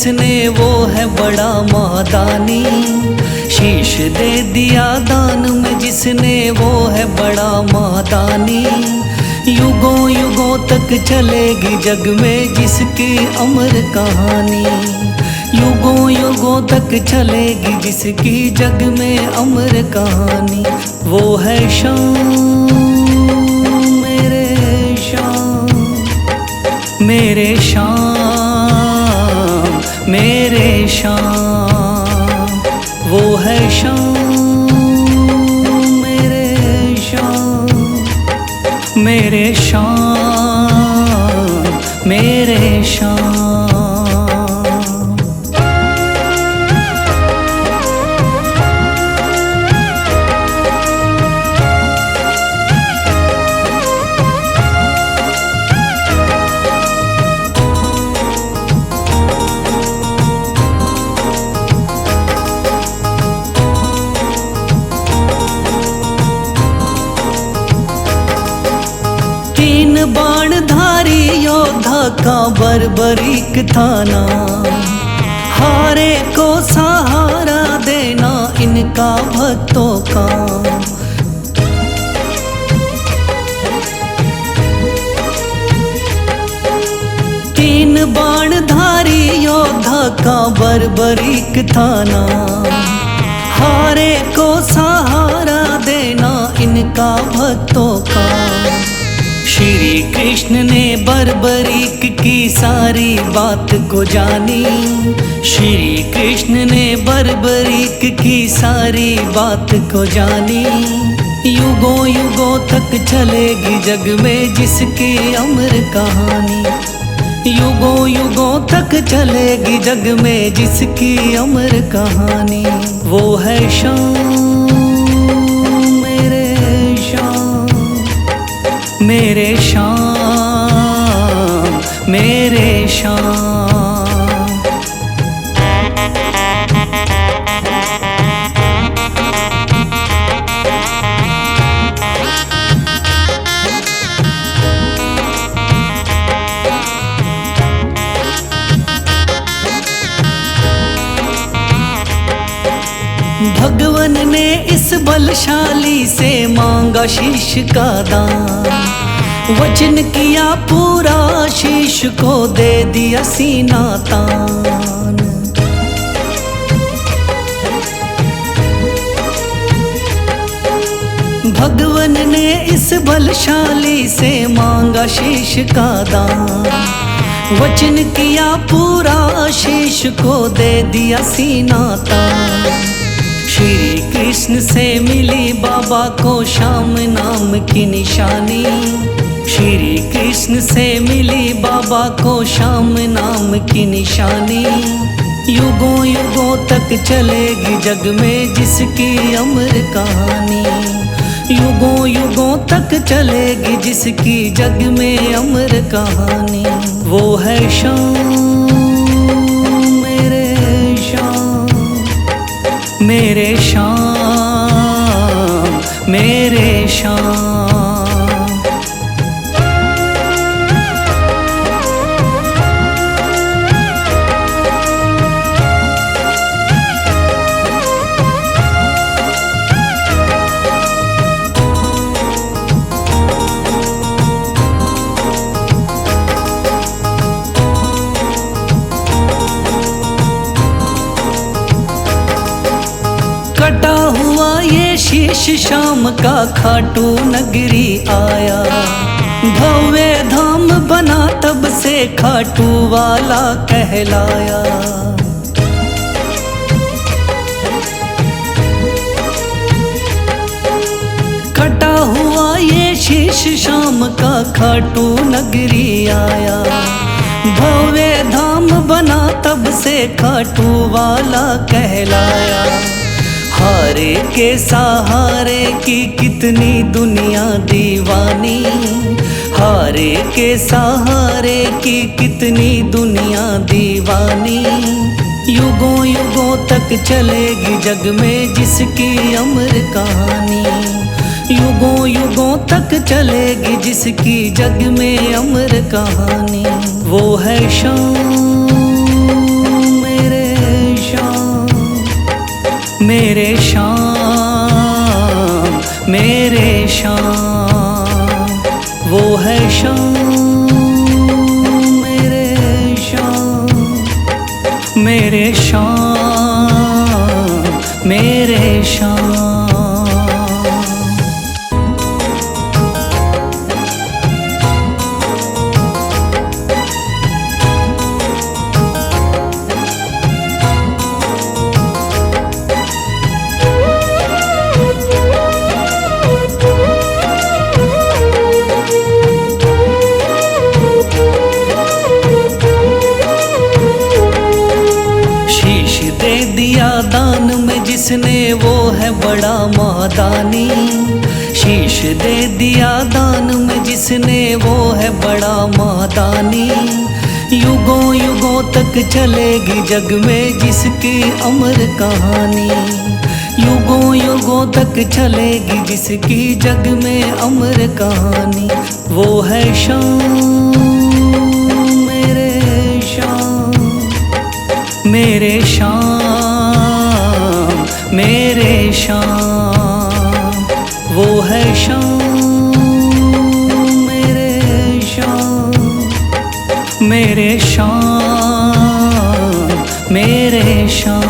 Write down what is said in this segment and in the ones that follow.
जिसने वो है बड़ा महादानी। शीश दे दिया दान में जिसने वो है बड़ा महादानी। युगों युगों तक चलेगी जग में जिसकी अमर कहानी। युगों युगों तक चलेगी जिसकी जग में अमर कहानी। वो है शाम मेरे शाम, मेरे शाम मेरे शाम। वो है शाम मेरे शाम, मेरे शाम मेरे शाम। तीन बाणधारी योद्धा का बर्बरीक थाना। हारे को सहारा देना इनका भक्तों का। तीन बाणधारी योद्धा का बर्बरीक थाना। हारे को सहारा देना इनका भक्तों का। श्री कृष्ण ने बर्बरीक की सारी बात को जानी। श्री कृष्ण ने बर्बरीक की सारी बात को जानी। युगों युगों तक चलेगी जग में जिसकी अमर कहानी। युगों युगों तक चलेगी जग में जिसकी अमर कहानी। वो है शाम मेरे शाम, मेरे शाम मेरे शाम। भगवान ने इस बलशाली से मांगा शीश का दान। वचन किया पूरा शीश को दे दिया सीना तान। भगवान ने इस बलशाली से मांगा शीश का दान। वचन किया पूरा शीश को दे दिया सीना तान। श्री कृष्ण से मिली बाबा को श्याम नाम की निशानी। श्री कृष्ण से मिली बाबा को श्याम नाम की निशानी। युगों युगों तक चलेगी जग में जिसकी अमर कहानी। युगों युगों तक चलेगी जिसकी जग में अमर कहानी। वो है शाम मेरे शाम, मेरे शाम मेरे शाम। कटा हुआ ये शीश शाम का खाटू नगरी आया। भव्य धाम बना तब से खाटू वाला कहलाया। कटा हुआ ये शीश शाम का खाटू नगरी आया। भव्य धाम बना तब से खाटू वाला कहलाया। हारे के सहारे की कितनी दुनिया दीवानी। हारे के सहारे की कितनी दुनिया दीवानी। युगों युगों तक चलेगी जग में जिसकी अमर कहानी। युगों युगों तक चलेगी जिसकी जग में अमर कहानी। वो है शाम मेरे श्याम मेरे श्याम, वो है श्याम मेरे श्याम, मेरे श्याम मेरे श्याम। दिया दान में जिसने वो है बड़ा महादानी, शीश दे दिया दान में जिसने वो है बड़ा महादानी। युगों युगों तक चलेगी जग में जिसकी अमर कहानी, युगों युगों तक चलेगी जिसकी जग में अमर कहानी। वो है श्याम मेरे श्याम, मेरे श्याम मेरे श्याम, वो है श्याम मेरे श्याम, मेरे श्याम मेरे श्याम।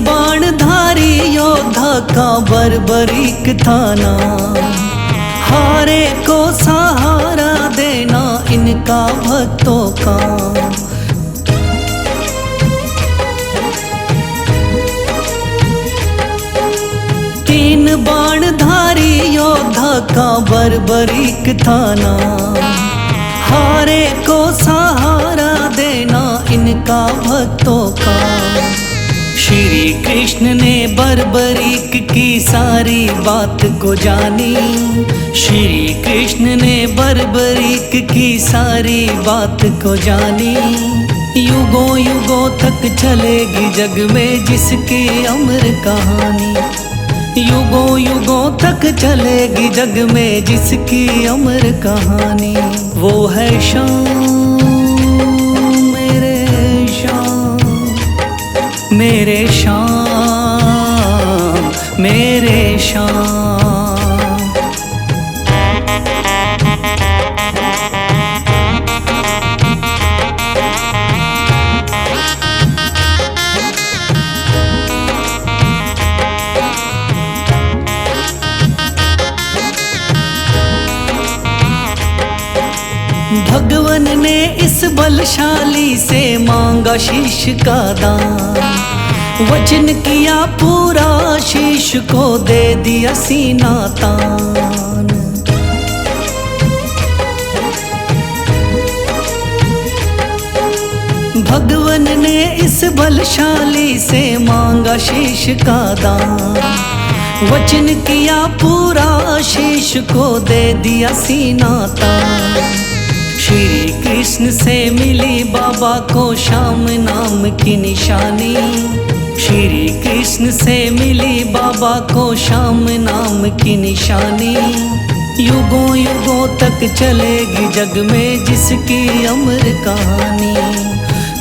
बाणधारी योद्धा का बर्बरीक थाना, हारे को सहारा देना इनका भक्तों का। तीन बाणधारी योद्धा का बर्बरीक थाना, हारे को सहारा देना इनका भक्तों का। श्री कृष्ण ने बर्बरीक की सारी बात को जानी, श्री कृष्ण ने बर्बरीक की सारी बात को जानी। युगों युगों तक चलेगी जग में जिसकी अमर कहानी, युगों युगों तक चलेगी जग में जिसकी अमर कहानी। वो है श्याम मेरे श्याम, मेरे श्याम मेरे श्याम। भगवन ने इस बलशाली से मांगा शीश का दान, वचन किया पूरा शीश को दे दिया सीना तान। भगवन ने इस बलशाली से मांगा शीश का दान, वचन किया पूरा शीश को दे दिया सीना तान। श्री कृष्ण से मिली बाबा को श्याम नाम की निशानी, श्री कृष्ण से मिली बाबा को श्याम नाम की निशानी। युगों युगों तक चलेगी जग में जिसकी अमर कहानी,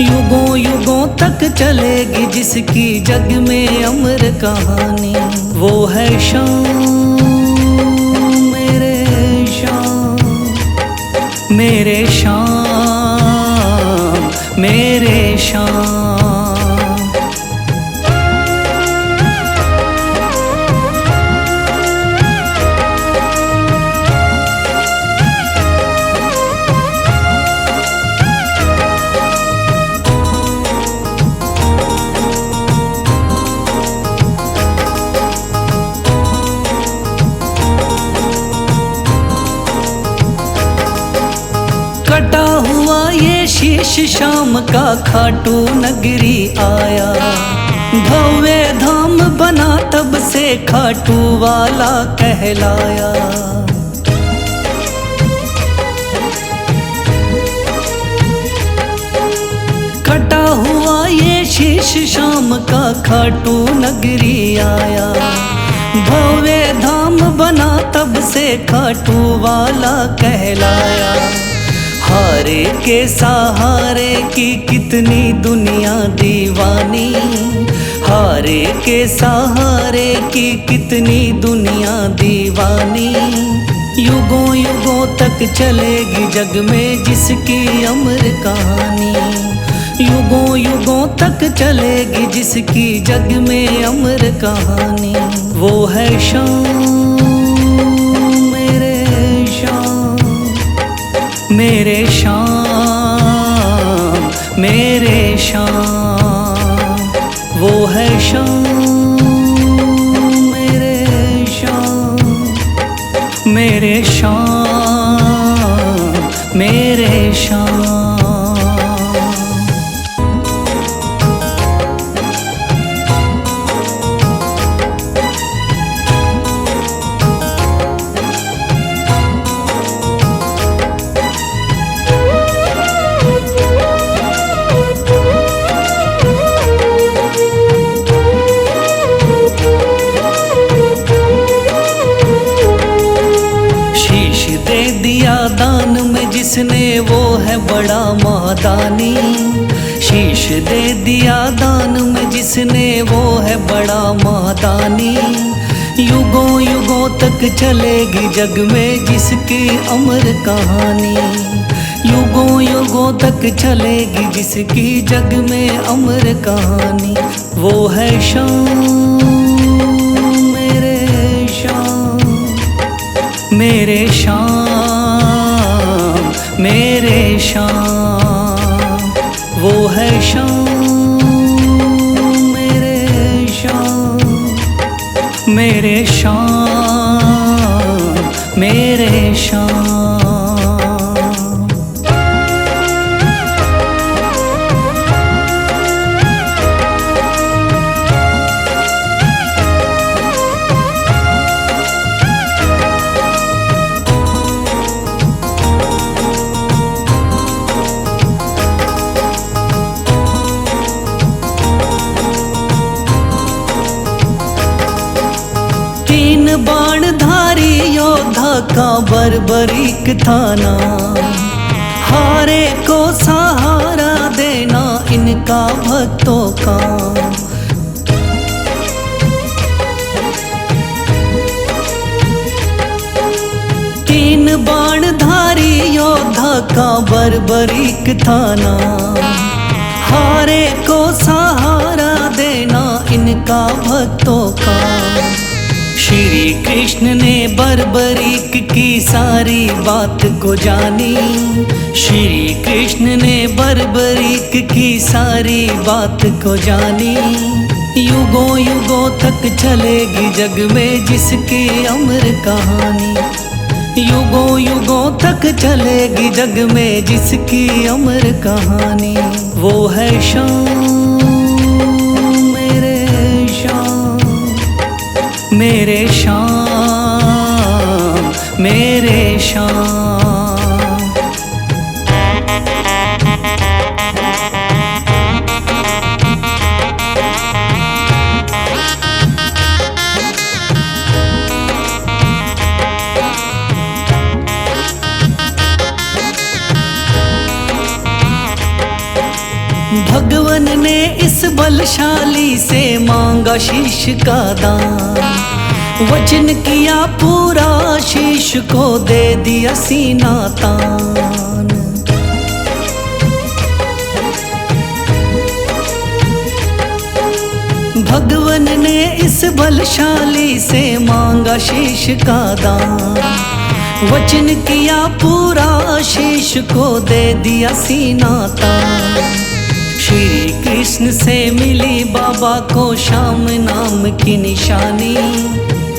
युगों युगों तक चलेगी जिसकी जग में अमर कहानी। वो है श्याम मेरे श्याम, मेरे श्याम मेरे श्याम। कटा हुआ ये शीश शाम का खाटू नगरी आया, भव्य धाम बना तब से खाटू वाला कहलाया। कटा हुआ ये शीश शाम का खाटू नगरी आया। भव्य धाम बना तब से खाटू वाला कहलाया। हारे के सहारे की कितनी दुनिया दीवानी, हारे के सहारे की कितनी दुनिया दीवानी। युगों युगों तक चलेगी जग में जिसकी अमर कहानी, युगों युगों तक चलेगी जिसकी जग में अमर कहानी। वो है शाम मेरे शाम, मेरे शाम मेरे शाम। वो है शाम मेरे शाम, मेरे शाम मेरे शाम। दान में जिसने वो है बड़ा महादानी, शीश दे दिया दान में जिसने वो है बड़ा महादानी। युगों युगों तक चलेगी जग में जिसकी अमर कहानी, युगों युगों तक चलेगी जिसकी जग में अमर कहानी। वो है शाम मेरे शाम, मेरे शाम मेरे शाम। वो है शाम मेरे शाम, मेरे शाम मेरे शाम। बाणधारी योद्धा का बर्बरीक था नाम, हारे को सहारा देना इनका भक्तों का। तीन बाणधारी योद्धा का बर्बरीक था नाम, हारे को सहारा देना इनका भक्तों का। श्री कृष्ण ने बर्बरीक की सारी बात को जानी, श्री कृष्ण ने बर्बरीक की सारी बात को जानी। युगों युगों तक चलेगी जग में जिसकी अमर कहानी, युगों युगों तक चलेगी जग में जिसकी अमर कहानी। वो है शाम मेरे शाम, मेरे शाम मेरे शाम। भगवन ने इस बलशाली से मांगा शीश का दान, वचन किया पूरा शीश को दे दिया सीना तान। भगवन ने इस बलशाली से मांगा शीश का दान, वचन किया पूरा शीश को दे दिया सीना तान। श्री कृष्ण से मिली बाबा को श्याम नाम की निशानी,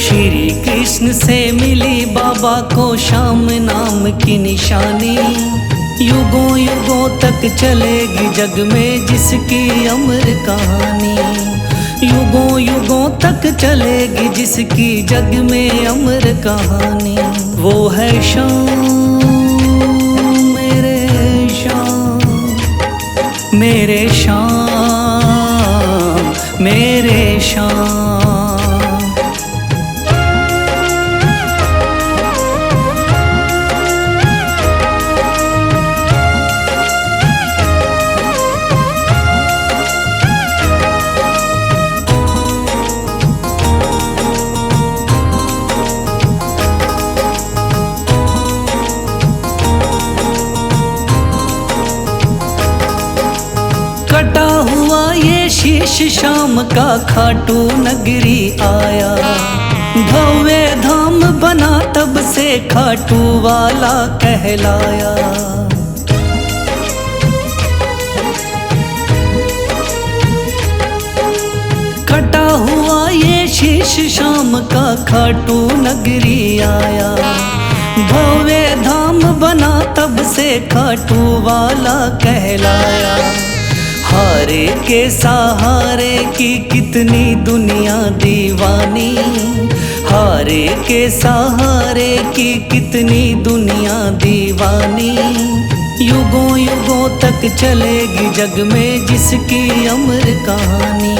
श्री कृष्ण से मिली बाबा को श्याम नाम की निशानी। युगों युगों तक चलेगी जग में जिसकी अमर कहानी, युगों युगों तक चलेगी जिसकी जग में अमर कहानी। वो है शाम मेरे शाम, मेरे शाम, मेरे शाम। कटा हुआ ये शीश शाम का खाटू नगरी आया। भव्य धाम बना तब से खाटू वाला कहलाया। कटा हुआ ये शीश शाम का खाटू नगरी आया। भव्य धाम बना तब से खाटू वाला कहलाया। हारे के सहारे की कितनी दुनिया दीवानी। हारे के सहारे की कितनी दुनिया दीवानी। युगों युगों तक चलेगी जग में जिसकी अमर कहानी।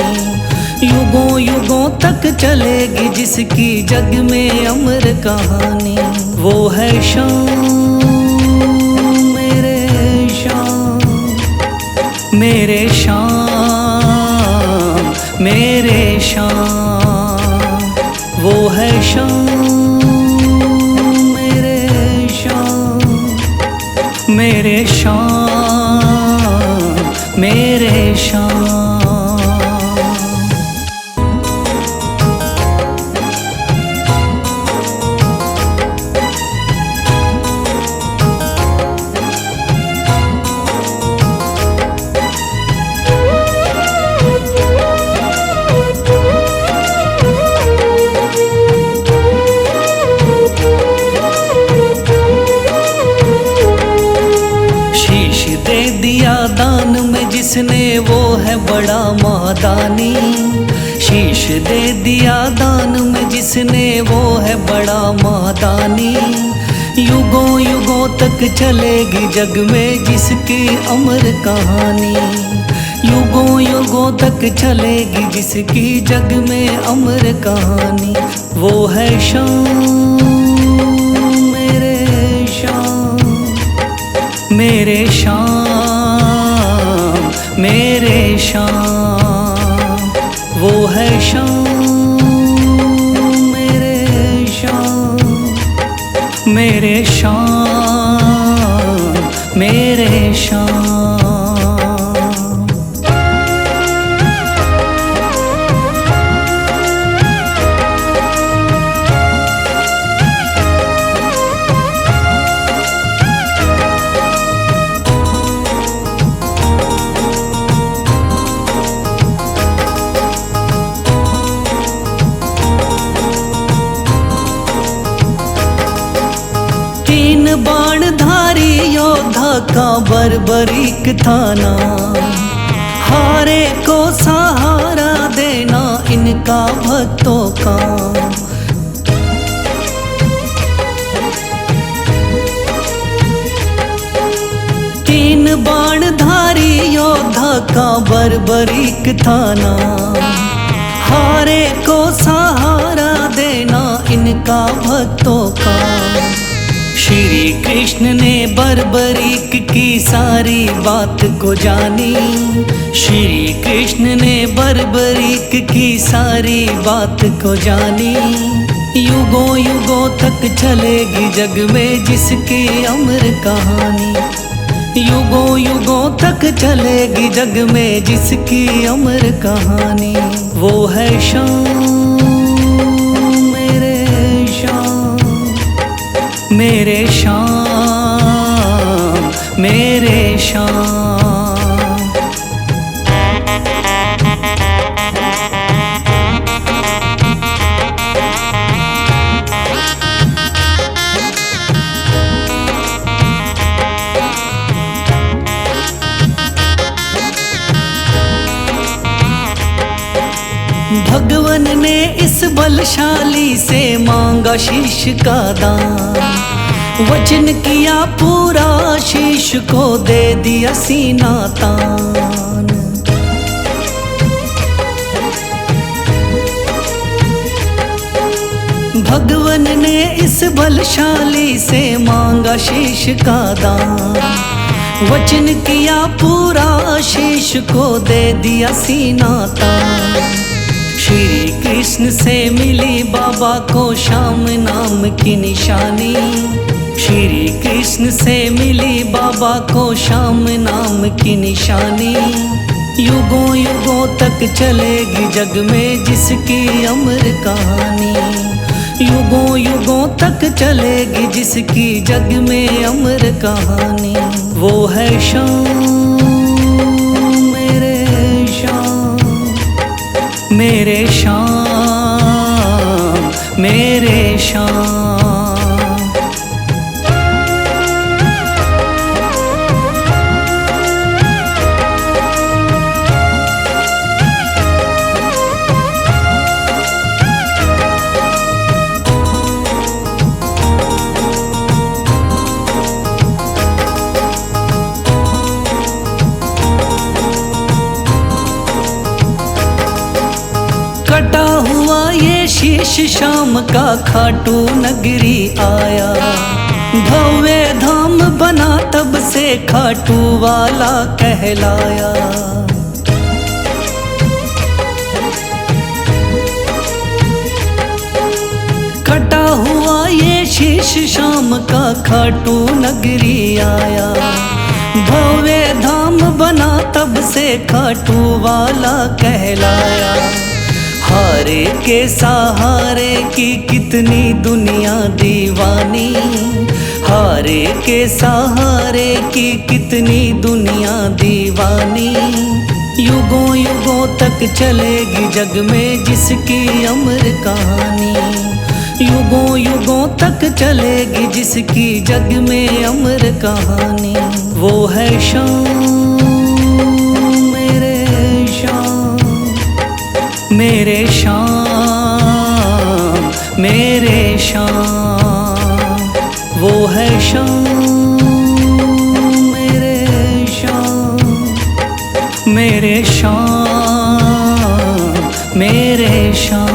युगों युगों तक चलेगी जिसकी जग में अमर कहानी। वो है शाम मेरे शाम, मेरे शाम, मेरे शाम। वो है शाम मेरे शाम, मेरे शाम, मेरे शाम। दिया दान में जिसने वो है बड़ा महादानी। शीश दे दिया दान में जिसने वो है बड़ा महादानी। युगों युगों तक चलेगी जग में जिसकी अमर कहानी। युगों युगों तक चलेगी जिसकी जग में अमर कहानी। वो है शाम मेरे शाम, मेरे शाम, मेरे शाम। वो है शाम मेरे शाम, मेरे शाम, मेरे शाम। तीन बाणधारी योद्धा का बर्बरीक थाना। हारे को सहारा देना इनका भक्तों का। तीन बाणधारी योद्धा का बर्बरीक थाना। हारे को सहारा देना इनका भक्तों का। श्री कृष्ण ने बर्बरीक की सारी बात को जानी। श्री कृष्ण ने बर्बरीक की सारी बात को जानी। युगों युगों तक चलेगी जग में जिसकी अमर कहानी। युगों युगों तक चलेगी जग में जिसकी अमर कहानी। वो है शाम मेरे शाम, मेरे शाम, मेरे शाम। इस बलशाली से मांगा शीश का दान, वचन किया पूरा शीश को दे दिया सीना तान। भगवन ने इस बलशाली से मांगा शीश का दान, वचन किया पूरा शीश को दे दिया सीना तान। श्री कृष्ण से मिली बाबा को श्याम नाम की निशानी, श्री कृष्ण से मिली बाबा को श्याम नाम की निशानी। युगों युगों तक चलेगी जग में जिसकी अमर कहानी, युगों युगों तक चलेगी जिसकी जग में अमर कहानी। वो है श्याम मेरे श्याम, मेरे श्याम मेरे श्याम। कटा हुआ ये शीश शाम का खाटू नगरी आया, भव्य धाम बना तब से खाटू वाला कहलाया। कटा हुआ ये शीश शाम का खाटू नगरी आया, भव्य धाम बना तब से खाटू वाला कहलाया। हारे के सहारे की कितनी दुनिया दीवानी, हारे के सहारे की कितनी दुनिया दीवानी। युगों युगों तक चलेगी जग में जिसकी अमर कहानी, युगों युगों तक चलेगी जिसकी जग में अमर कहानी। वो है श्याम मेरे श्याम, मेरे श्याम मेरे श्याम। वो है श्याम मेरे श्याम, मेरे श्याम मेरे श्याम।